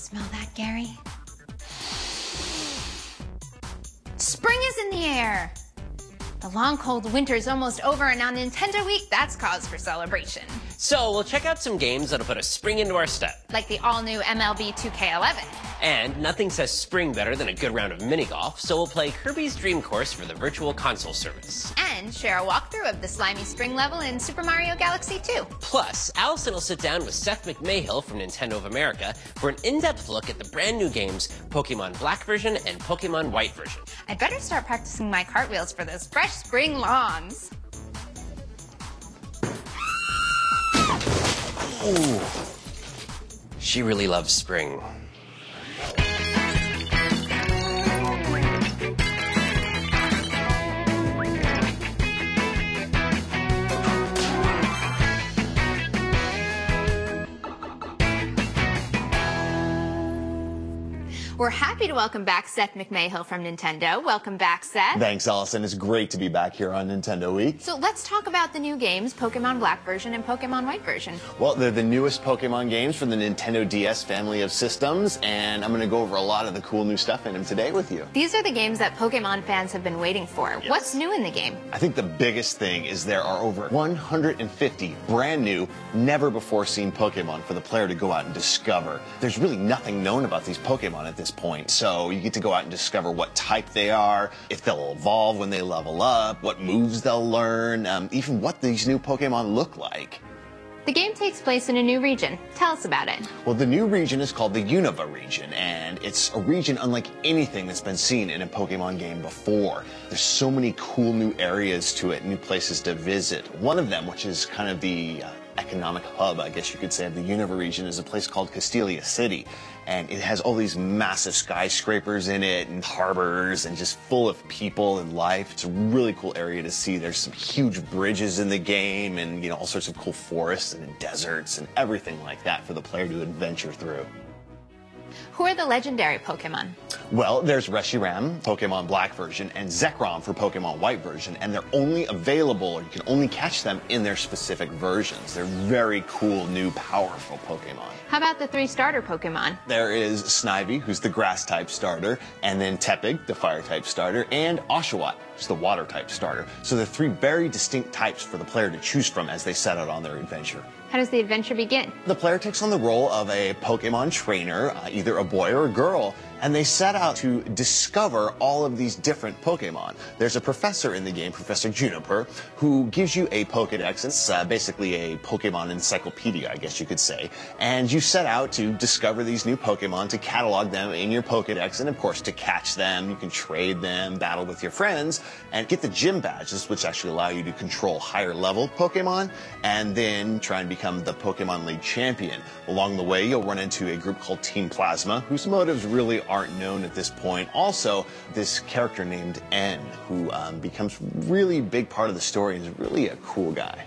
Smell that, Gary? Spring is in the air! The long cold winter is almost over, and on Nintendo Week, that's cause for celebration. So we'll check out some games that'll put a spring into our step. Like the all-new MLB 2K11. And nothing says spring better than a good round of mini-golf, so we'll play Kirby's Dream Course for the Virtual Console service. And share a walkthrough of the slimy spring level in Super Mario Galaxy 2. Plus, Allison will sit down with Seth McMahill from Nintendo of America for an in-depth look at the brand new games Pokemon Black version and Pokemon White version. I'd better start practicing my cartwheels for those fresh spring lawns. Ooh, she really loves spring. We're happy to welcome back Seth McMahill from Nintendo. Welcome back, Seth. Thanks, Allison. It's great to be back here on Nintendo Week. So let's talk about the new games, Pokemon Black version and Pokemon White version. Well, they're the newest Pokemon games from the Nintendo DS family of systems, and I'm going to go over a lot of the cool new stuff in them today with you. These are the games that Pokemon fans have been waiting for. Yes. What's new in the game? I think the biggest thing is there are over 150 brand new, never-before-seen Pokemon for the player to go out and discover. There's really nothing known about these Pokemon at this point, so you get to go out and discover what type they are, if they'll evolve when they level up, what moves they'll learn, even what these new Pokemon look like. The game takes place in a new region. Tell us about it. Well, the new region is called the Unova region, and it's a region unlike anything that's been seen in a Pokemon game before. There's so many cool new areas to it, new places to visit. One of them, which is kind of the economic hub, I guess you could say, of the Unova region, is a place called Castelia City. And it has all these massive skyscrapers in it and harbors and just full of people and life. It's a really cool area to see. There's some huge bridges in the game and, you know, all sorts of cool forests and deserts and everything like that for the player to adventure through. Who are the legendary Pokemon? Well, there's Reshiram, Pokemon Black version, and Zekrom for Pokemon White version, and they're only available, or you can only catch them in their specific versions. They're very cool, new, powerful Pokemon. How about the 3 starter Pokemon? There is Snivy, who's the Grass-type starter, and then Tepig, the Fire-type starter, and Oshawott, who's the Water-type starter. So they're 3 very distinct types for the player to choose from as they set out on their adventure. How does the adventure begin? The player takes on the role of a Pokemon trainer, either a boy or a girl, and they set out to discover all of these different Pokemon. There's a professor in the game, Professor Juniper, who gives you a Pokedex. It's basically a Pokemon encyclopedia, I guess you could say. And you set out to discover these new Pokemon, to catalog them in your Pokedex, and of course to catch them. You can trade them, battle with your friends, and get the gym badges, which actually allow you to control higher level Pokemon, and then try and become the Pokemon League champion. Along the way, you'll run into a group called Team Plasma, whose motives really aren't known at this point. Also, this character named N, who becomes really big part of the story and is really a cool guy.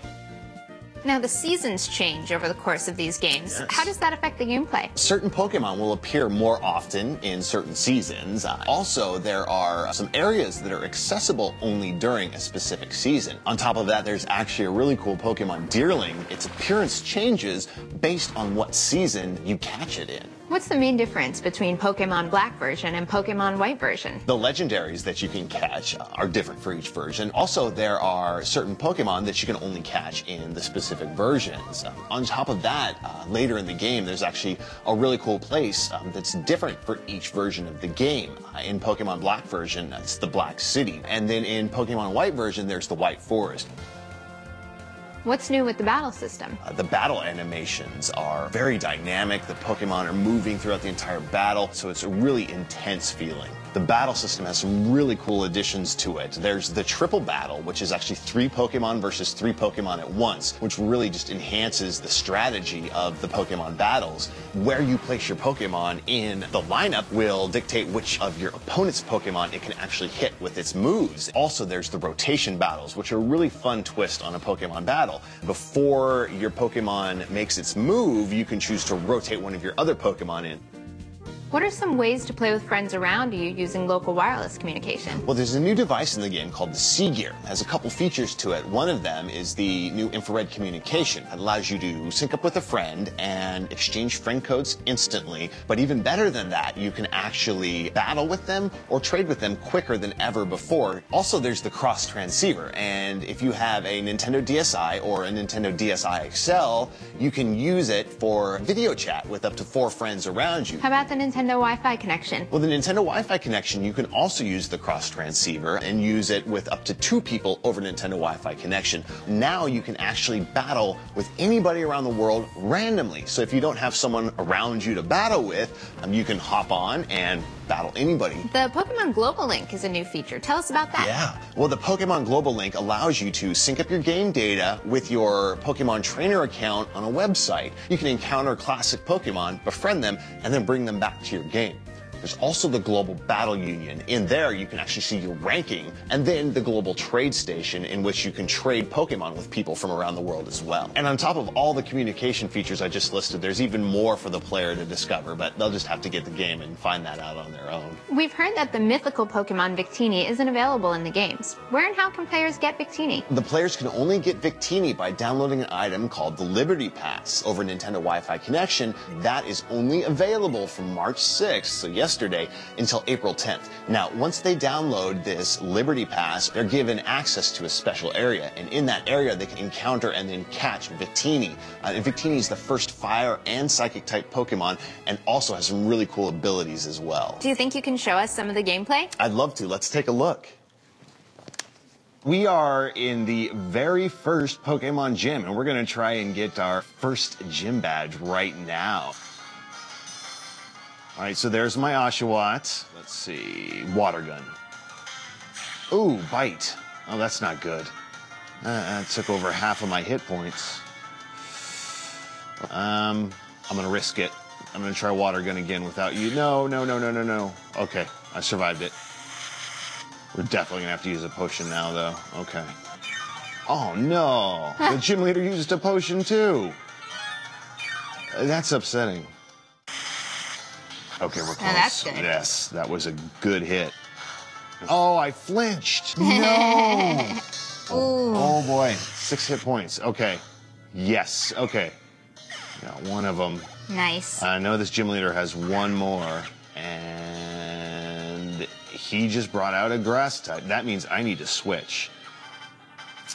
Now, the seasons change over the course of these games. Yes. How does that affect the gameplay? Certain Pokemon will appear more often in certain seasons. Also, there are some areas that are accessible only during a specific season. On top of that, there's actually a really cool Pokemon Deerling. Its appearance changes based on what season you catch it in. What's the main difference between Pokemon Black version and Pokemon White version? The legendaries that you can catch are different for each version. Also, there are certain Pokemon that you can only catch in the specific versions. On top of that, later in the game, there's actually a really cool place that's different for each version of the game. In Pokemon Black version, it's the Black City. And then in Pokemon White version, there's the White Forest. What's new with the battle system? The battle animations are very dynamic. The Pokemon are moving throughout the entire battle, so it's a really intense feeling. The battle system has some really cool additions to it. There's the triple battle, which is actually 3 Pokemon versus 3 Pokemon at once, which really just enhances the strategy of the Pokemon battles. Where you place your Pokemon in the lineup will dictate which of your opponent's Pokemon it can actually hit with its moves. Also, there's the rotation battles, which are a really fun twist on a Pokemon battle. Before your Pokemon makes its move, you can choose to rotate one of your other Pokemon in. What are some ways to play with friends around you using local wireless communication? Well, there's a new device in the game called the C-Gear. It has a couple features to it. One of them is the new infrared communication. It allows you to sync up with a friend and exchange friend codes instantly. But even better than that, you can actually battle with them or trade with them quicker than ever before. Also, there's the cross transceiver. And if you have a Nintendo DSi or a Nintendo DSi XL, you can use it for video chat with up to 4 friends around you. How about the Nintendo Wi-Fi connection? Well, the Nintendo Wi-Fi connection, you can also use the cross transceiver and use it with up to 2 people over Nintendo Wi-Fi connection. Now you can actually battle with anybody around the world randomly. So if you don't have someone around you to battle with, you can hop on and battle anybody. The Pokemon Global Link is a new feature. Tell us about that. Yeah. Well, the Pokemon Global Link allows you to sync up your game data with your Pokemon Trainer account on a website. You can encounter classic Pokemon, befriend them, and then bring them back to your game. There's also the Global Battle Union. In there, you can actually see your ranking, and then the Global Trade Station, in which you can trade Pokemon with people from around the world as well. And on top of all the communication features I just listed, there's even more for the player to discover, but they'll just have to get the game and find that out on their own. We've heard that the mythical Pokemon Victini isn't available in the games. Where and how can players get Victini? The players can only get Victini by downloading an item called the Liberty Pass over Nintendo Wi-Fi connection. That is only available from March 6th, so yesterday, until April 10th. Now, once they download this Liberty Pass, they're given access to a special area, and in that area they can encounter and then catch Victini. And Victini is the first fire and psychic type Pokemon, and also has some really cool abilities as well. Do you think you can show us some of the gameplay? I'd love to. Let's take a look. We are in the very first Pokemon gym, and we're going to try and get our first gym badge right now. All right, so there's my Oshawott. Let's see, water gun. Ooh, bite. Oh, that's not good. That took over half of my hit points. I'm gonna risk it. I'm gonna try water gun again without you. No. Okay, I survived it. We're definitely gonna have to use a potion now, though. Okay. Oh no, the gym leader used a potion too. That's upsetting. Okay, we're close. Oh, that's good. Yes, that was a good hit. Oh, I flinched. No. Oh boy, 6 hit points. Okay. Yes. Okay. Got one of them. Nice. I know this gym leader has one more, and he just brought out a grass type. That means I need to switch.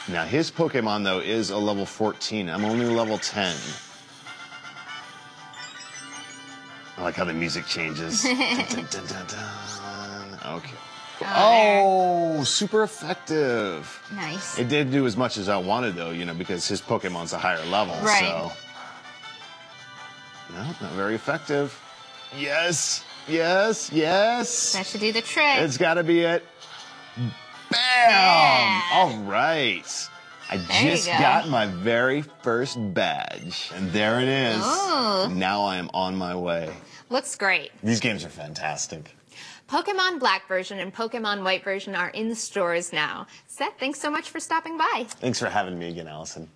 Now his Pokemon though is a level 14. I'm only level 10. I like how the music changes. Dun, dun, dun, dun, dun. Okay. Oh, super effective. Nice. It did do as much as I wanted, though, because his Pokemon's a higher level. Right. So. No, not very effective. Yes. Yes. Yes. That should do the trick. It's got to be it. Bam! Yeah. All right. I just you go. got my very first badge. And there it is. Ooh. Now I am on my way. Looks great. These games are fantastic. Pokemon Black version and Pokemon White version are in stores now. Seth, thanks so much for stopping by. Thanks for having me again, Allison.